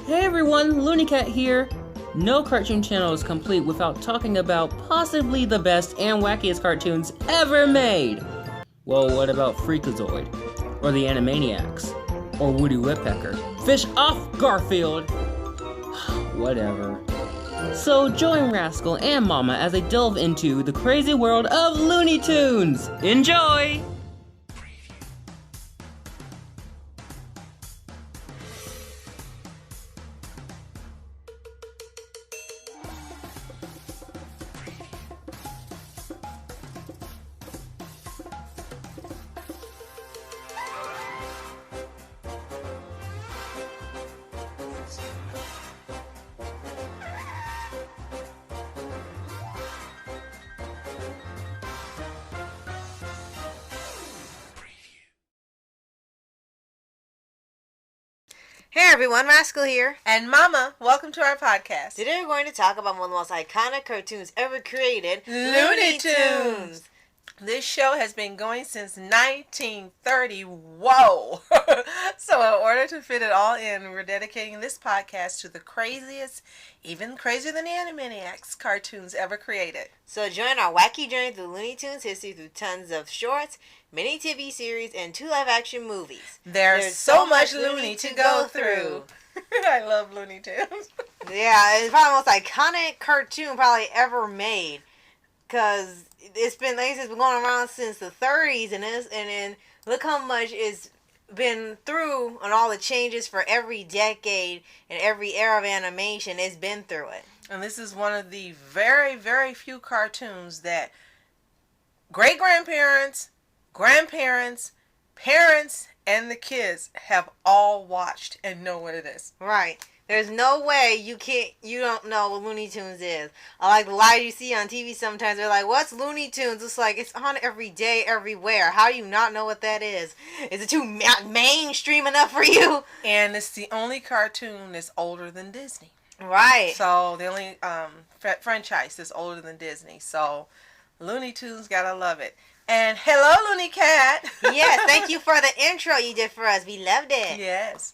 Hey everyone, Looney Cat here. No cartoon channel is complete without talking about possibly the best and wackiest cartoons ever made. Well, what about Freakazoid? Or the Animaniacs? Or Woody Woodpecker? Fish off, Garfield! Whatever. So join Rascal and Mama as they delve into the crazy world of Looney Tunes. Enjoy! Hey everyone, Rascal here. And Mama, welcome to our podcast. Today we're going to talk about one of the most iconic cartoons ever created, Looney Tunes. This show has been going since 1930. Whoa! So in order to fit it all in, we're dedicating this podcast to the craziest, even crazier than the Animaniacs cartoons ever created. So join our wacky journey through Looney Tunes history through tons of shorts, mini TV series, and 2 live-action movies. There's so much Looney to go through. I love Looney Tunes. Yeah, it's probably the most iconic cartoon probably ever made. Because it's been, like I said, it's been going around since the 30s, and then look how much it's been through and all the changes for every decade and every era of animation. It's been through it. And this is one of the very, very few cartoons that great-grandparents, grandparents, parents, and the kids have all watched and know what it is. Right. There's no way you don't know what Looney Tunes is. I like the lies you see on TV sometimes. They're like, what's Looney Tunes? It's like, it's on every day, everywhere. How do you not know what that is? Is it too mainstream enough for you? And it's the only cartoon that's older than Disney. Right. So the only franchise that's older than Disney. So Looney Tunes, gotta love it. And hello, Looney Cat. Yes, thank you for the intro you did for us. We loved it. Yes.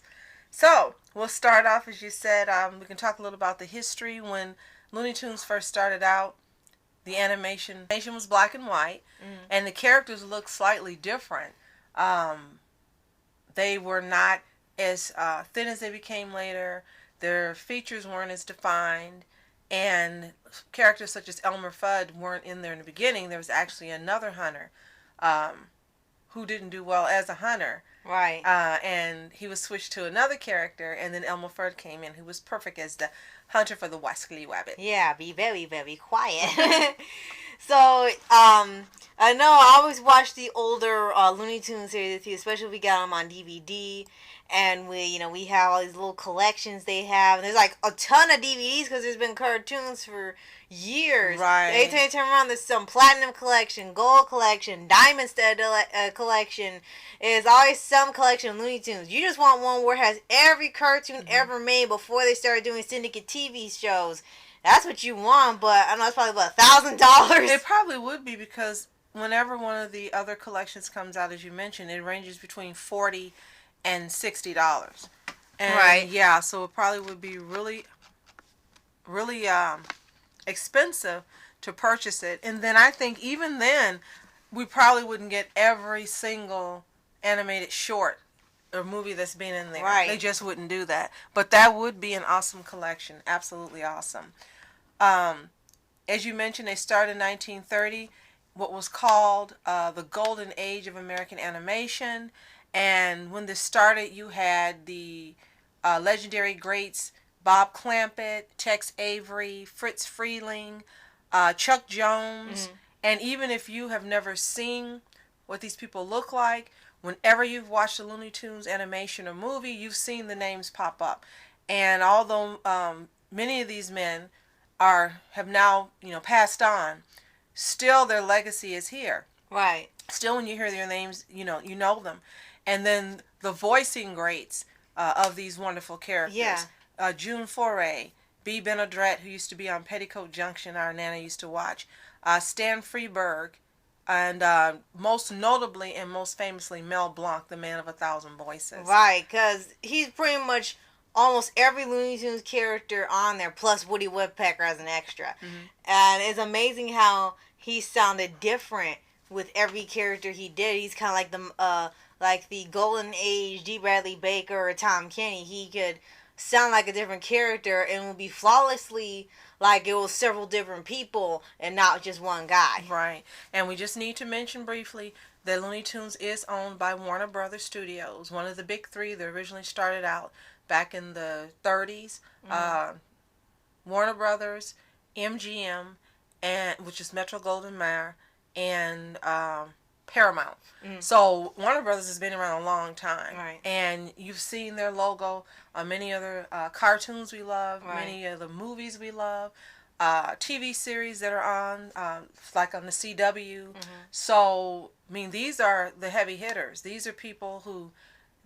So we'll start off, as you said, we can talk a little about the history. When Looney Tunes first started out, the animation was black and white, and the characters looked slightly different. They were not as thin as they became later. Their features weren't as defined, and characters such as Elmer Fudd weren't in there in the beginning. There was actually another hunter who didn't do well as a hunter. Right. And he was switched to another character, and then Elmer Fudd came in, who was perfect as the hunter for the Wascally Wabbit. Yeah, be very, very quiet. So, I know I always watch the older Looney Tunes series with you, especially if we got them on DVD. And we have all these little collections they have. And there's like a ton of DVDs because there's been cartoons for years. Right. Every time you turn around, there's some platinum collection, gold collection, diamond stud collection. There's always some collection of Looney Tunes. You just want one where it has every cartoon ever made before they started doing syndicate TV shows. That's what you want, but I know it's probably about $1,000. It probably would be, because whenever one of the other collections comes out, as you mentioned, it ranges between $40 and $60. And right. Yeah, so it probably would be really, really expensive to purchase it. And then I think even then, we probably wouldn't get every single animated short or movie that's been in there. Right. They just wouldn't do that. But that would be an awesome collection. Absolutely awesome. As you mentioned, they started in 1930, what was called the Golden Age of American Animation. And when this started, you had the legendary greats Bob Clampett, Tex Avery, Fritz Freeling, Chuck Jones. And even if you have never seen what these people look like, whenever you've watched a Looney Tunes animation or movie, you've seen the names pop up. And although many of these men have now passed on, still their legacy is here. Right. Still, when you hear their names, you know them. And then the voicing greats of these wonderful characters. Yeah. June Foray, B. Benadret, who used to be on Petticoat Junction, our Nana used to watch. Stan Freberg, and most notably and most famously Mel Blanc, the man of 1,000 voices. Right, because he's pretty much almost every Looney Tunes character on there, plus Woody Woodpecker as an extra. And it's amazing how he sounded different with every character he did. He's kind of like the Golden Age D. Bradley Baker or Tom Kenny. He could sound like a different character and would be flawlessly like it was several different people and not just one guy. Right. And we just need to mention briefly that Looney Tunes is owned by Warner Brothers Studios, one of the big three that originally started out back in the 30s. Warner Brothers, MGM, and which is Metro-Goldwyn-Mayer, and Paramount. So Warner Brothers has been around a long time. Right. And you've seen their logo on many other cartoons we love, many of the movies we love, TV series that are on, like on the CW. So, I mean, these are the heavy hitters. These are people who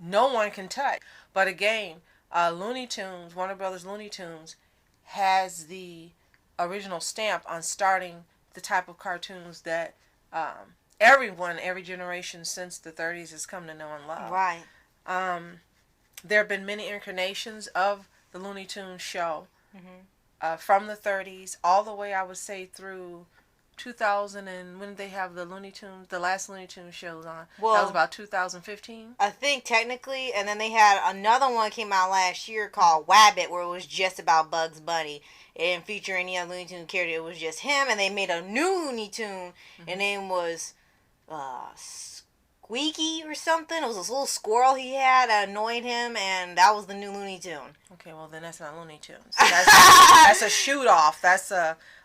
no one can touch. But again, Looney Tunes, Warner Brothers Looney Tunes, has the original stamp on starting the type of cartoons that everyone, every generation since the 30s has come to know and love. Right. There have been many incarnations of the Looney Tunes show from the 30s all the way, I would say, through 2000. And when did they have the Looney Tunes, the last Looney Tunes shows on? Well, that was about 2015. I think technically, and then they had another one came out last year called Wabbit, where it was just about Bugs Bunny. It didn't feature any other Looney Tunes character. It was just him, and they made a new Looney Tune, and name was Squeaky or something. It was this little squirrel he had that annoyed him, and that was the new Looney Tune. Okay, well then that's not Looney Tunes. That's a shoot off. That's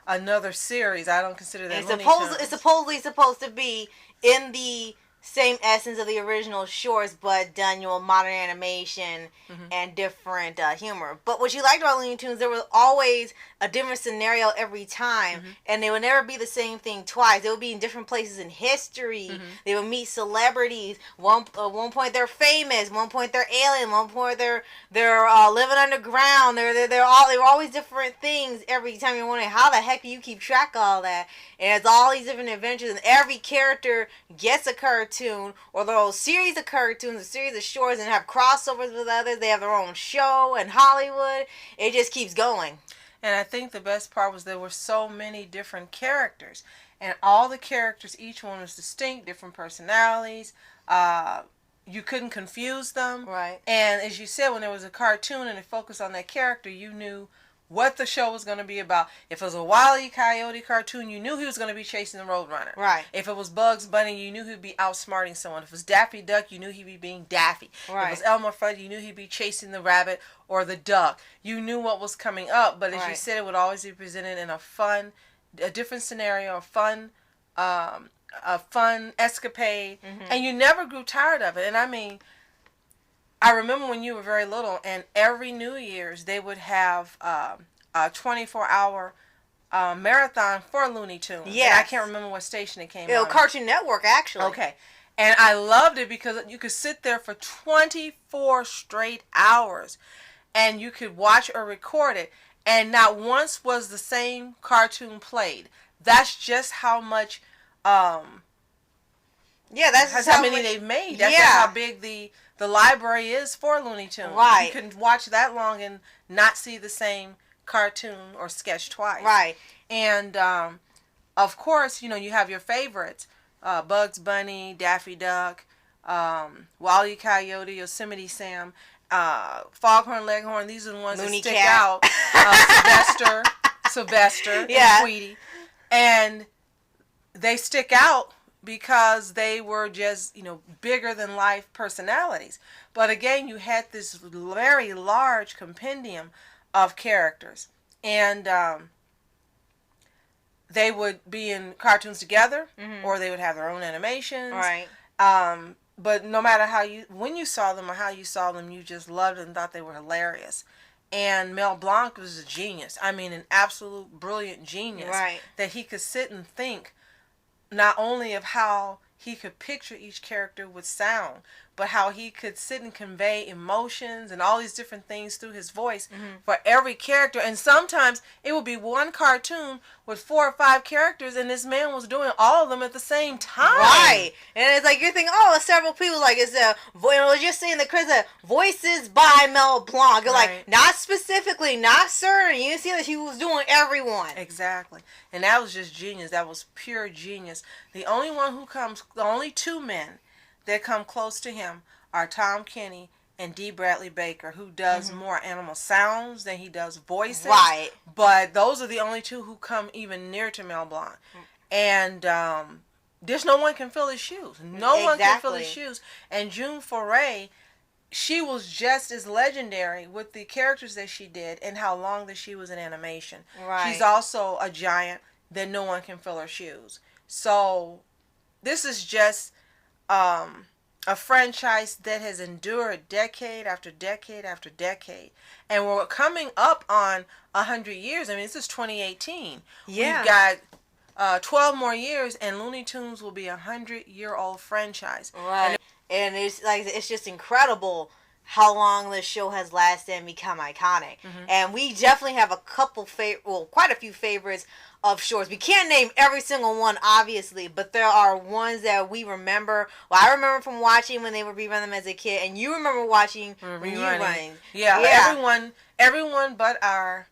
another series. I don't consider that Looney Tunes. It's supposedly supposed to be in the same essence of the original shorts, but done, modern animation and different humor. But what you liked about Looney Tunes, there was always a different scenario every time, and they would never be the same thing twice. They would be in different places in history. They would meet celebrities. One point they're famous. One point they're alien. One point they're living underground. They were always different things every time. You're wondering how the heck do you keep track of all that? And it's all these different adventures, and every character gets a cartoon or their own series of cartoons, a series of shorts, and have crossovers with others. They have their own show in Hollywood. It just keeps going. And I think the best part was there were so many different characters. And all the characters, each one was distinct, different personalities. You couldn't confuse them. Right. And as you said, when there was a cartoon and it focused on that character, you knew what the show was going to be about. If it was a Wile E. Coyote cartoon, you knew he was going to be chasing the Roadrunner. Right. If it was Bugs Bunny, you knew he'd be outsmarting someone. If it was Daffy Duck, you knew he'd be being Daffy. Right. If it was Elmer Fudd, you knew he'd be chasing the rabbit or the duck. You knew what was coming up, but as you said, it would always be presented in a different scenario, a fun escapade, and you never grew tired of it. And I mean, I remember when you were very little, and every New Year's they would have a 24-hour marathon for Looney Tunes. Yes. And I can't remember what station it came on. Cartoon Network, actually. Okay. And I loved it because you could sit there for 24 straight hours, and you could watch or record it, and not once was the same cartoon played. That's just how much... that's how many they've made. That's just how big the library is for Looney Tunes. Right. You can watch that long and not see the same cartoon or sketch twice. Right. And of course, you have your favorites: Bugs Bunny, Daffy Duck, Wile E. Coyote, Yosemite Sam, Foghorn Leghorn. These are the ones Looney that stick Cat. out. Sylvester, and Tweety, and they stick out because they were just, bigger than life personalities. But again, you had this very large compendium of characters. And they would be in cartoons together, or they would have their own animations. Right. But no matter when you saw them or how you saw them, you just loved it and thought they were hilarious. And Mel Blanc was a genius. I mean, an absolute brilliant genius. Right. That he could sit and think not only of how he could picture each character would sound, but how he could sit and convey emotions and all these different things through his voice for every character. And sometimes it would be one cartoon with 4 or 5 characters, and this man was doing all of them at the same time. Right. And it's like, you're thinking, oh, it's several people. Like, it's just saying the credits, voices by Mel Blanc. You're like, not specifically, not certain. You see that he was doing everyone. Exactly. And that was just genius. That was pure genius. The only 2 men that come close to him are Tom Kenny and D. Bradley Baker, who does more animal sounds than he does voices. Right. But those are the only 2 who come even near to Mel Blanc. And there's no one can fill his shoes. No one can fill his shoes. And June Foray, she was just as legendary with the characters that she did and how long that she was in animation. Right. She's also a giant that no one can fill her shoes. So this is just a franchise that has endured decade after decade after decade. And we're coming up on 100 years. I mean, this is 2018. Yeah. We've got 12 more years, and Looney Tunes will be a 100-year-old franchise. Right. And it's just incredible how long this show has lasted and become iconic. And we definitely have quite a few favorites of shorts. We can't name every single one, obviously, but there are ones that we remember. Well, I remember from watching when they would rerun them as a kid, and you remember watching rerunning. Yeah, everyone but our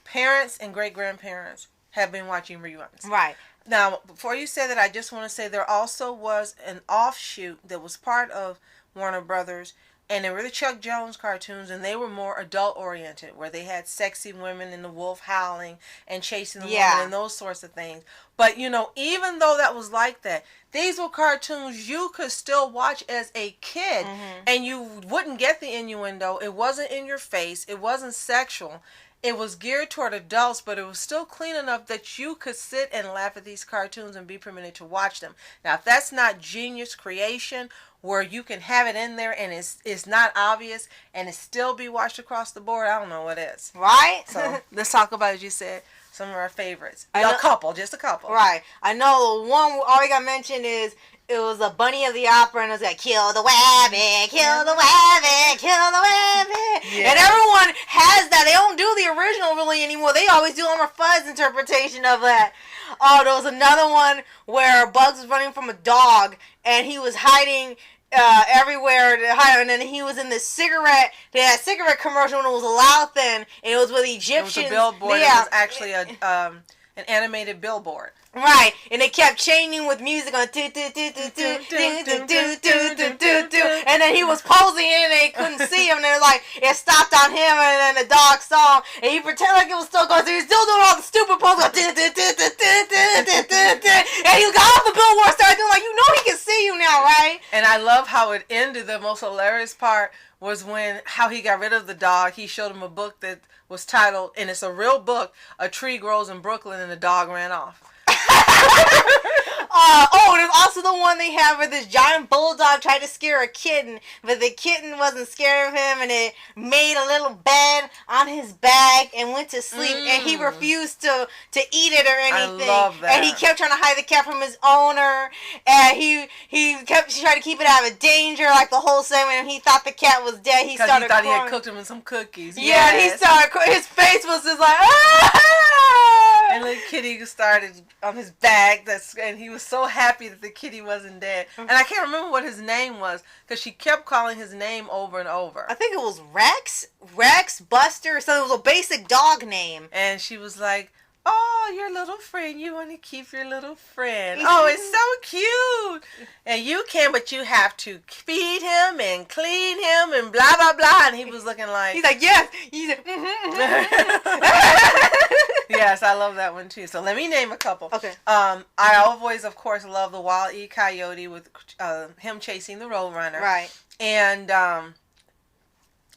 parents and great-grandparents have been watching reruns. Right. Now, before you say that, I just want to say there also was an offshoot that was part of Warner Brothers, and they were the Chuck Jones cartoons, and they were more adult-oriented, where they had sexy women and the wolf howling and chasing the woman and those sorts of things. But, even though that was like that, these were cartoons you could still watch as a kid, and you wouldn't get the innuendo. It wasn't in your face. It wasn't sexual. It was geared toward adults, but it was still clean enough that you could sit and laugh at these cartoons and be permitted to watch them. Now, if that's not genius creation, where you can have it in there and it's not obvious and it still be watched across the board, I don't know what is. Right? So let's talk about, as you said, some of our favorites. Just a couple. Right. I know the one all we got mentioned is it was a Bunny of the Opera, and it was like, kill the rabbit, kill the rabbit, kill the rabbit. Yeah. And everyone has that. They don't do the original really anymore. They always do Elmer Fudd's interpretation of that. Oh, there was another one where Bugs was running from a dog, and he was hiding everywhere to hide, and then he was in this cigarette commercial, and it was a loud thing, and it was with Egyptians. It was a billboard. Yeah. It was actually an animated billboard. Right, and they kept changing with music on and then he was posing and they couldn't see him, and they're like, it stopped on him, and then the dog saw him, and he pretended like it was still going, so he was still doing all the stupid poses, and he got off the billboard, started doing like, he can see you now, right? And I love how it ended. The most hilarious part was how he got rid of the dog. He showed him a book that was titled, and it's a real book, A Tree Grows in Brooklyn, and the dog ran off. There's also the one they have where this giant bulldog tried to scare a kitten, but the kitten wasn't scared of him, and it made a little bed on his back and went to sleep, and he refused to eat it or anything. I love that. And he kept trying to hide the cat from his owner, and he tried to keep it out of danger like the whole segment, and he thought the cat was dead. He thought he had cooked him in some cookies. Yeah, and he started his face was just like, ah! And the kitty started on his back, and he was so happy that the kitty wasn't dead. And I can't remember what his name was, because she kept calling his name over and over. I think it was Rex, Buster, so it was a basic dog name. And she was like, oh, your little friend, you want to keep your little friend. Oh, it's so cute. And you can, but you have to feed him and clean him and blah, blah, blah. And he was looking like... He's like, yes. He's like, Yes, I love that one too. So let me name a couple. Okay. I always, of course, love the Wile E. Coyote with him chasing the Roadrunner. Right. And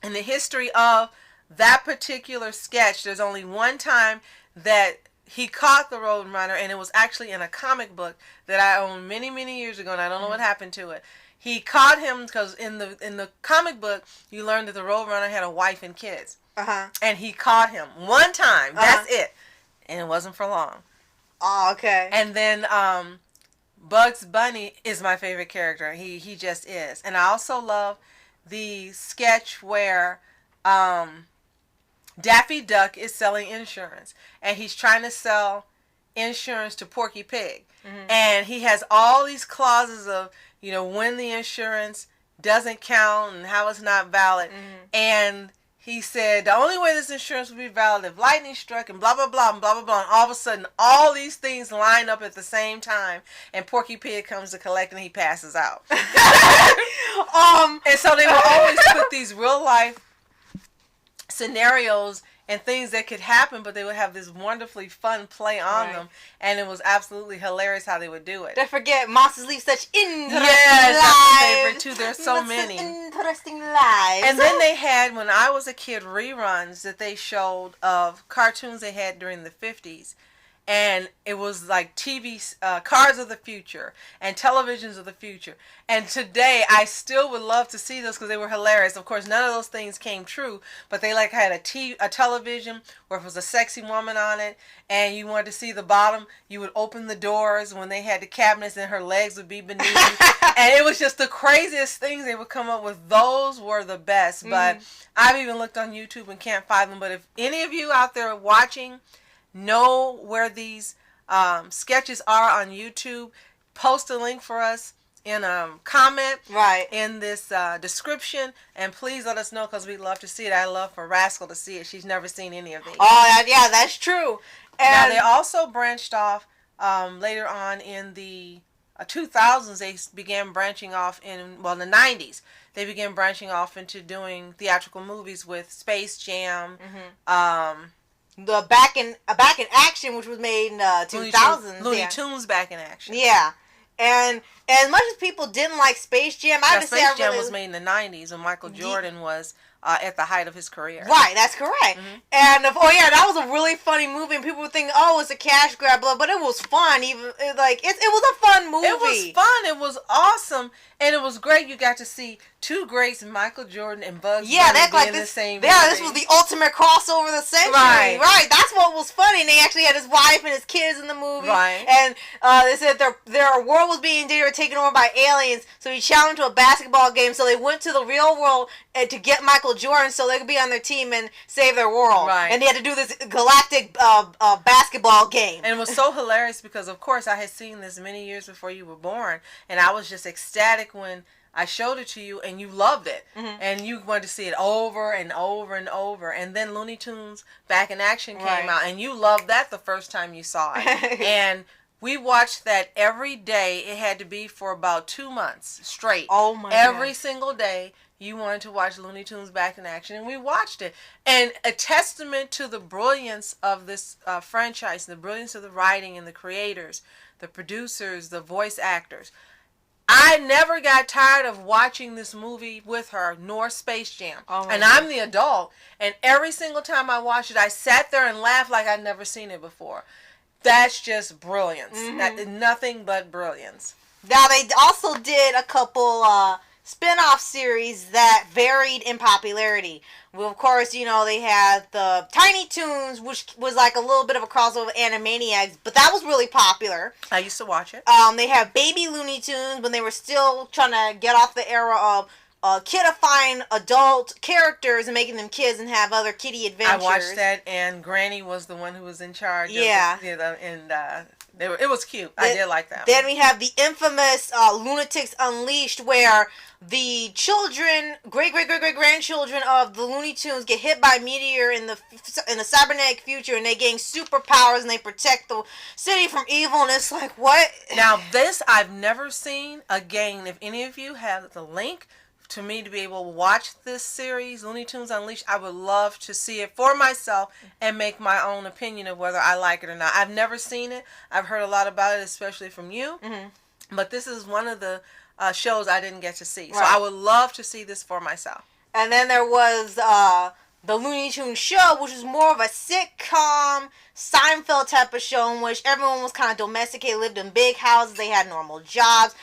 in the history of that particular sketch, there's only one time that he caught the Roadrunner, and it was actually in a comic book that I owned many, many years ago, and I don't know what happened to it. He caught him because in the comic book, you learned that the Roadrunner had a wife and kids. And he caught him one time. That's it. And it wasn't for long. Oh, okay. And then Bugs Bunny is my favorite character. He just is. And I also love the sketch where Daffy Duck is selling insurance, and he's trying to sell insurance to Porky Pig. And he has all these clauses of, when the insurance doesn't count and how it's not valid. And he said the only way this insurance would be valid if lightning struck and blah, blah, blah, and blah, blah, blah. And all of a sudden, all these things line up at the same time, and Porky Pig comes to collect and he passes out. And so they will always put these real life scenarios and things that could happen, but they would have this wonderfully fun play on them, and it was absolutely hilarious how they would do it. Don't forget, monsters live such interesting lives. Yes, that's my favorite too. There's so many interesting lives. And then they had, when I was a kid, reruns that they showed of cartoons they had during the 50s. And it was like cars of the future and televisions of the future. And today, I still would love to see those because they were hilarious. Of course, none of those things came true, but they like had a television where if it was a sexy woman on it, and you wanted to see the bottom, you would open the doors when they had the cabinets, and her legs would be beneath you. And it was just the craziest things they would come up with. Those were the best. But I've even looked on YouTube and can't find them. But if any of you out there watching know where these sketches are on YouTube, post a link for us in a comment in this description, and please let us know because we'd love to see it. I love for Rascal to see it. She's never seen any of these. Oh, yeah, that's true. And now, they also branched off later on in the 2000s. They began branching off in the 90s. They began branching off into doing theatrical movies with Space Jam, the Back in Action, which was made in 2000s. Looney Tunes Back in Action. Yeah. And as much as people didn't like Space Jam, I have to say Space Jam was made in the 90s when Michael Jordan was at the height of his career. Right, that's correct. And that was a really funny movie, and people would think, oh, it's a cash grab, but it was fun. It was a fun movie. It was fun. It was awesome, and it was great. You got to see two greats, Michael Jordan and Bugs Bunny, in the same movie. Yeah, this was the ultimate crossover of the century. Right. That's what was funny. And they actually had his wife and his kids in the movie. Right. And they said their world was being invaded or taken over by aliens, so he challenged to a basketball game. So they went to the real world to get Michael Jordan so they could be on their team and save their world. Right. And they had to do this galactic basketball game. And it was so hilarious because, of course, I had seen this many years before you were born, and I was just ecstatic when I showed it to you, and you loved it, and you wanted to see it over and over and over. And then Looney Tunes Back in Action came out, and you loved that the first time you saw it. And we watched that every day. It had to be for about 2 months straight. Oh my God. Every single day you wanted to watch Looney Tunes Back in Action, and we watched it. And a testament to the brilliance of this franchise, and the brilliance of the writing and the creators, the producers, the voice actors. I never got tired of watching this movie with her, nor Space Jam. And I'm the adult, and every single time I watched it, I sat there and laughed like I'd never seen it before. That's just brilliance. Nothing but brilliance. Now, they also did a couple spin-off series that varied in popularity. Well, of course, they had the Tiny Toons, which was like a little bit of a crossover with Animaniacs, but that was really popular. I used to watch it. They had Baby Looney Tunes when they were still trying to get off the era of kidifying adult characters and making them kids and have other kiddie adventures. I watched that, and Granny was the one who was in charge. Yeah. It was cute. I did like that. Then we have the infamous Lunatics Unleashed, where the children, great-great-great-great-grandchildren of the Looney Tunes get hit by a meteor in the cybernetic future, and they gain superpowers, and they protect the city from evil, and it's like, what? Now, this I've never seen. Again, if any of you have the link to me to be able to watch this series, Looney Tunes Unleashed, I would love to see it for myself and make my own opinion of whether I like it or not. I've never seen it. I've heard a lot about it, especially from you. But this is one of the shows I didn't get to see. So I would love to see this for myself. And then there was the Looney Tunes show, which was more of a sitcom, Seinfeld type of show in which everyone was kind of domesticated, lived in big houses, they had normal jobs.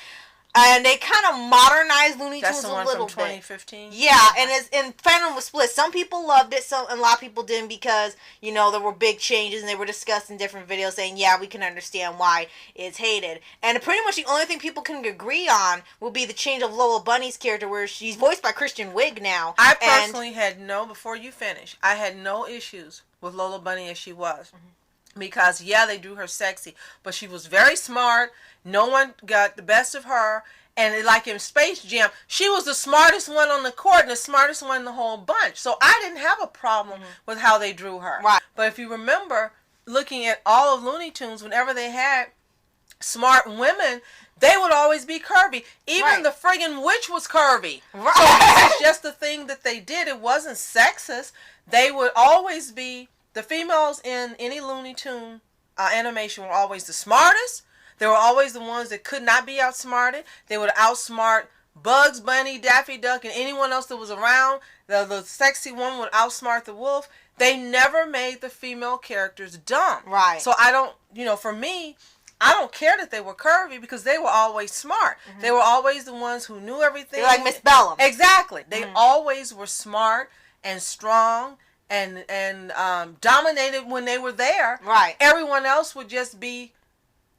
And they kind of modernized Looney That's Tunes the one a little from bit. 2015? Yeah, and fandom was split. Some people loved it, and a lot of people didn't because, you know, there were big changes and they were discussed in different videos saying, yeah, we can understand why it's hated. And pretty much the only thing people can agree on will be the change of Lola Bunny's character, where she's voiced by Kristen Wiig now. I personally before you finish, I had no issues with Lola Bunny as she was. Mm-hmm. Because, yeah, they drew her sexy, but she was very smart. No one got the best of her. And like in Space Jam, she was the smartest one on the court and the smartest one in the whole bunch. So I didn't have a problem with how they drew her. Right. But if you remember, looking at all of Looney Tunes, whenever they had smart women, they would always be curvy. Even the friggin' witch was curvy. Right. So it's just the thing that they did. It wasn't sexist. They would always be, the females in any Looney Tune animation were always the smartest. They were always the ones that could not be outsmarted. They would outsmart Bugs Bunny, Daffy Duck, and anyone else that was around. The sexy one would outsmart the wolf. They never made the female characters dumb. Right. So I don't, for me, I don't care that they were curvy because they were always smart. Mm-hmm. They were always the ones who knew everything. They're like Miss Bellum. Exactly. They always were smart and strong and dominated when they were there. Right. Everyone else would just be,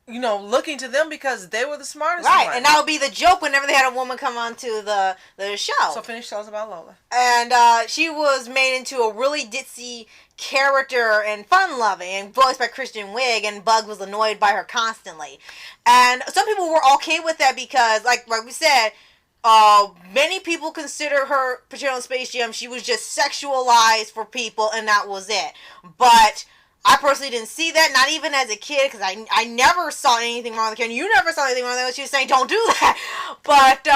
looking to them because they were the smartest right, ones. and that would be the joke whenever they had a woman come onto the show. So finish telling us about Lola. And she was made into a really ditzy character and fun-loving, and voiced by Kristen Wiig, and Bug was annoyed by her constantly. And some people were okay with that because, like we said, many people consider her portrayal in Space Jam, she was just sexualized for people, and that was it. But I personally didn't see that, not even as a kid, because I never saw anything wrong with the character. You never saw anything wrong with it. She was saying, don't do that. But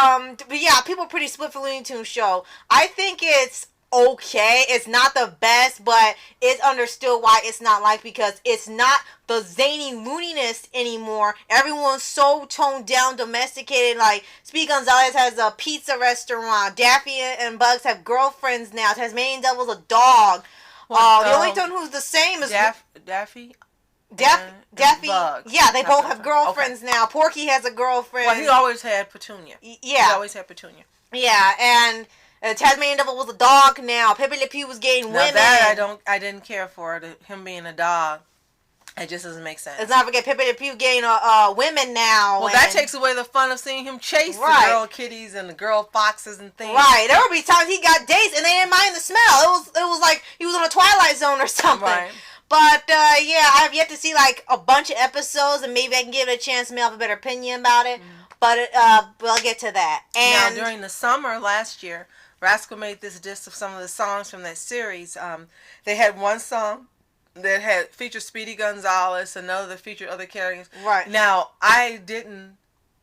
yeah, people are pretty split for Looney Tunes show. I think it's okay. It's not the best, but it's understood why it's not liked, because it's not the zany mooniness anymore. Everyone's so toned down, domesticated. Like, Speedy Gonzalez has a pizza restaurant. Daffy and Bugs have girlfriends now. Tasmanian Devil's a dog. The only one who's the same is Daffy. Daffy. Bugs. Yeah, they both have girlfriends now. Porky has a girlfriend. Well, he always had Petunia. Yeah. He always had Petunia. Yeah, and Tasmanian Devil was a dog now. Pepe Le Pew was getting women. That I didn't care for him being a dog. It just doesn't make sense. Let's not forget Pepe Le Pew getting women now. Well, that takes away the fun of seeing him chase the girl kitties and the girl foxes and things. Right. There would be times he got dates and they didn't mind the smell. It was like he was on a Twilight Zone or something. Right. But yeah, I have yet to see like a bunch of episodes, and maybe I can give it a chance to have a better opinion about it. But we'll get to that. And now, during the summer last year, Rascal made this list of some of the songs from that series. They had one song that had featured Speedy Gonzalez, another that featured other characters. Right. Now, I didn't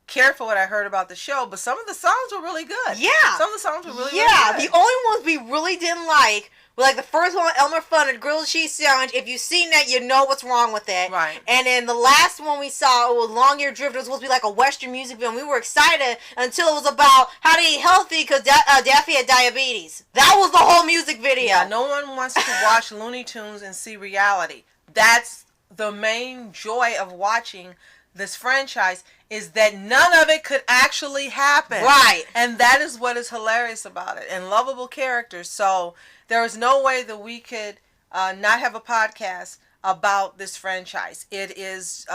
care for what I heard about the show, but some of the songs were really good. Yeah. Some of the songs were really good. Yeah, the only ones we really didn't like were like the first one, Elmer Fudd and Grilled Cheese Sandwich. If you've seen that, you know what's wrong with it. Right. And then the last one we saw, it was Long Ear Drift. It was supposed to be like a Western music video, and we were excited until it was about how to eat healthy because Daffy had diabetes. That was the whole music video. Yeah, no one wants to watch Looney Tunes and see reality. That's the main joy of watching this franchise, is that none of it could actually happen. Right. And that is what is hilarious about it. And lovable characters. So there is no way that we could not have a podcast about this franchise. It is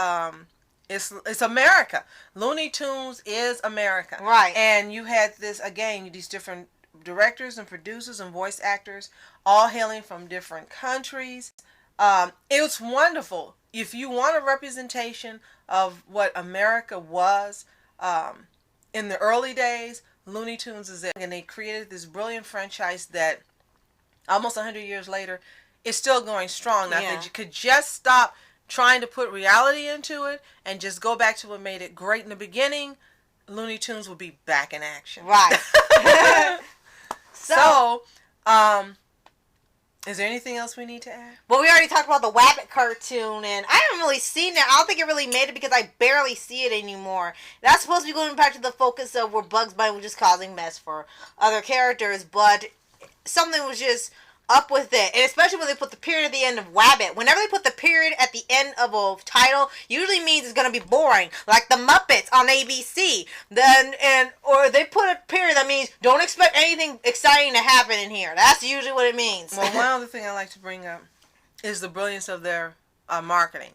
it's America. Looney Tunes is America. Right. And you had this, again, these different directors and producers and voice actors all hailing from different countries. It's wonderful. If you want a representation of what America was in the early days, Looney Tunes is it. And they created this brilliant franchise that almost 100 years later is still going strong. Now, if you could just stop trying to put reality into it and just go back to what made it great in the beginning, Looney Tunes will be back in action. Right. So, is there anything else we need to add? Well, we already talked about the Wabbit cartoon, and I haven't really seen it. I don't think it really made it because I barely see it anymore. That's supposed to be going back to the focus of where Bugs Bunny was just causing mess for other characters, but something was just up with it. And especially when they put the period at the end of Wabbit. Whenever they put the period at the end of a title, usually means it's going to be boring. Like the Muppets on ABC. Or they put a period that means don't expect anything exciting to happen in here. That's usually what it means. Well, one other thing I like to bring up is the brilliance of their marketing.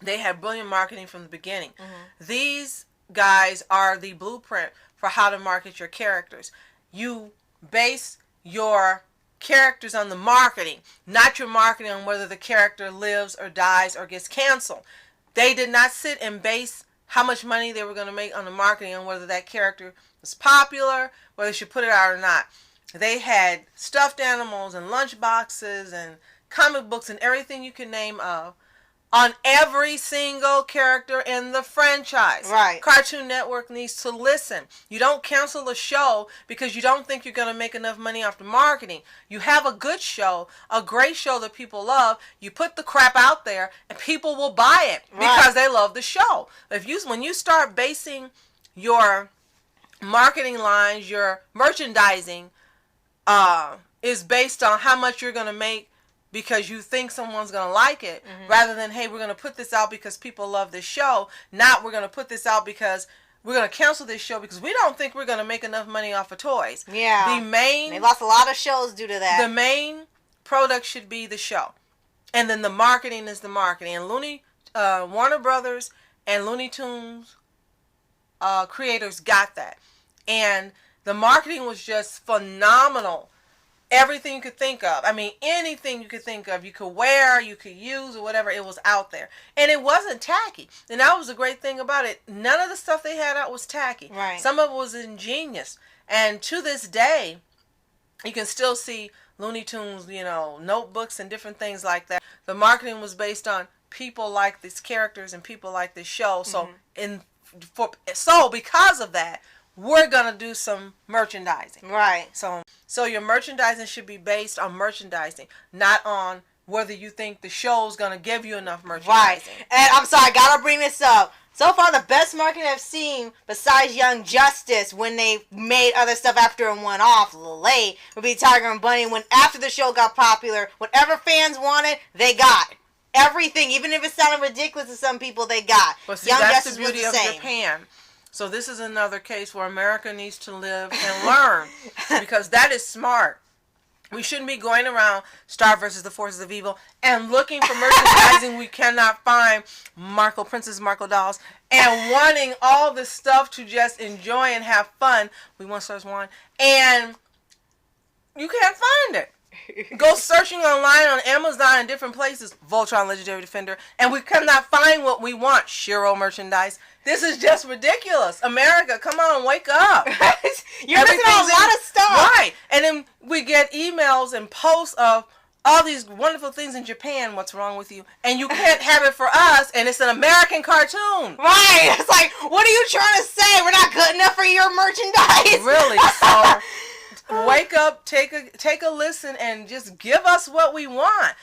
They had brilliant marketing from the beginning. Mm-hmm. These guys are the blueprint for how to market your characters. You base your characters on the marketing, not your marketing on whether the character lives or dies or gets canceled. They did not sit and base how much money they were going to make on the marketing on whether that character was popular, whether they should put it out or not. They had stuffed animals and lunch boxes and comic books and everything you can name of on every single character in the franchise. Right. Cartoon Network needs to listen. You don't cancel a show because you don't think you're going to make enough money off the marketing. You have a good show, a great show that people love. You put the crap out there and people will buy it because they love the show. When you start basing your marketing lines, your merchandising is based on how much you're going to make because you think someone's going to like it, rather than, hey, we're going to put this out because people love this show, not we're going to put this out because we're going to cancel this show because we don't think we're going to make enough money off of toys. Yeah. They lost a lot of shows due to that. The main product should be the show. And then the marketing is the marketing. And Warner Brothers and Looney Tunes creators got that. And the marketing was just phenomenal. Everything you could think of. I mean, anything you could think of. You could wear, you could use, or whatever. It was out there. And it wasn't tacky. And that was the great thing about it. None of the stuff they had out was tacky. Right. Some of it was ingenious. And to this day, you can still see Looney Tunes, notebooks and different things like that. The marketing was based on people like these characters and people like this show. So, because of that, we're going to do some merchandising. Right. So your merchandising should be based on merchandising, not on whether you think the show's going to give you enough merchandising. Right. And I'm sorry, I got to bring this up. So far, the best marketing I've seen, besides Young Justice, when they made other stuff after it went off a little late, would be Tiger and Bunny. When after the show got popular, whatever fans wanted, they got. Everything, even if it sounded ridiculous to some people, they got. But see, Young that's Justice the beauty was the of same. Japan. So this is another case where America needs to live and learn, because that is smart. We shouldn't be going around Star versus the Forces of Evil and looking for merchandising we cannot find, Princess Marco dolls, and wanting all this stuff to just enjoy and have fun. We want Stars 1, and you can't find it. Go searching online on Amazon and different places, Voltron Legendary Defender, and we cannot find what we want, Shiro merchandise. This is just ridiculous. America, come on, wake up. You're missing a lot of stuff. Right. And then we get emails and posts of all these wonderful things in Japan. What's wrong with you? And you can't have it for us, and it's an American cartoon. Right. It's like, what are you trying to say? We're not good enough for your merchandise. Really? So wake up, take a listen, and just give us what we want.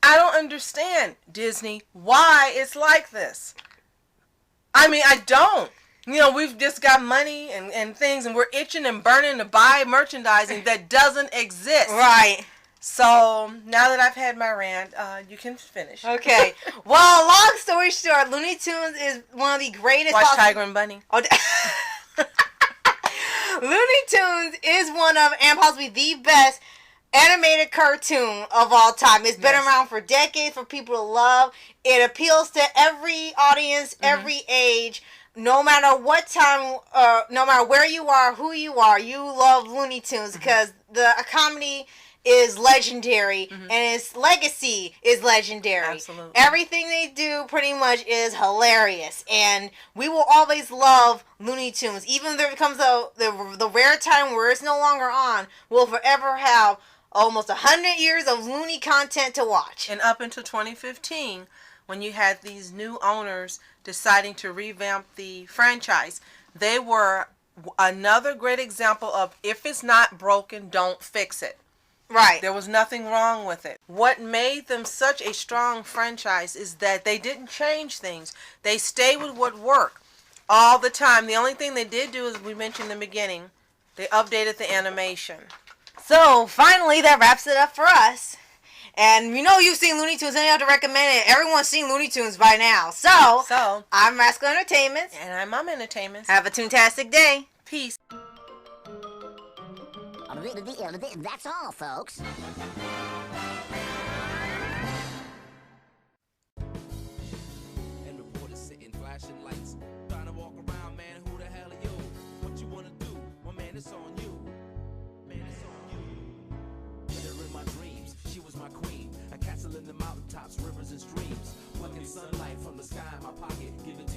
I don't understand, Disney, why it's like this. I mean, I don't. We've just got money and things, and we're itching and burning to buy merchandising that doesn't exist. Right. So, now that I've had my rant, you can finish. Okay. Well, long story short, Looney Tunes is one of the greatest... Watch Tiger and Bunny. Oh, Looney Tunes is one of, and possibly the best, animated cartoon of all time. It's been around for decades for people to love. It appeals to every audience, every age, no matter what time, no matter where you are, who you are, you love Looney Tunes because the comedy is legendary and its legacy is legendary. Absolutely. Everything they do pretty much is hilarious, and we will always love Looney Tunes. Even if there becomes the rare time where it's no longer on, we'll forever have almost 100 years of Looney content to watch. And up until 2015, when you had these new owners deciding to revamp the franchise, they were another great example of, if it's not broken, don't fix it. Right. There was nothing wrong with it. What made them such a strong franchise is that they didn't change things. They stayed with what worked all the time. The only thing they did do, as we mentioned in the beginning, they updated the animation. So finally, that wraps it up for us. And you know you've seen Looney Tunes, and you have to recommend it. Everyone's seen Looney Tunes by now. So I'm Rascal Entertainment. And I'm Mom Entertainment. Have a toontastic day. Peace. That's all, folks. And reporters sitting, flashing lights, trying to walk around, man. Who the hell are you? What you wanna do? My man, it's on you. Man, it's on you. Hit her in my dreams. She was my queen. A castle in the mountaintops, rivers and streams. Plucking sunlight from the sky in my pocket. Give it to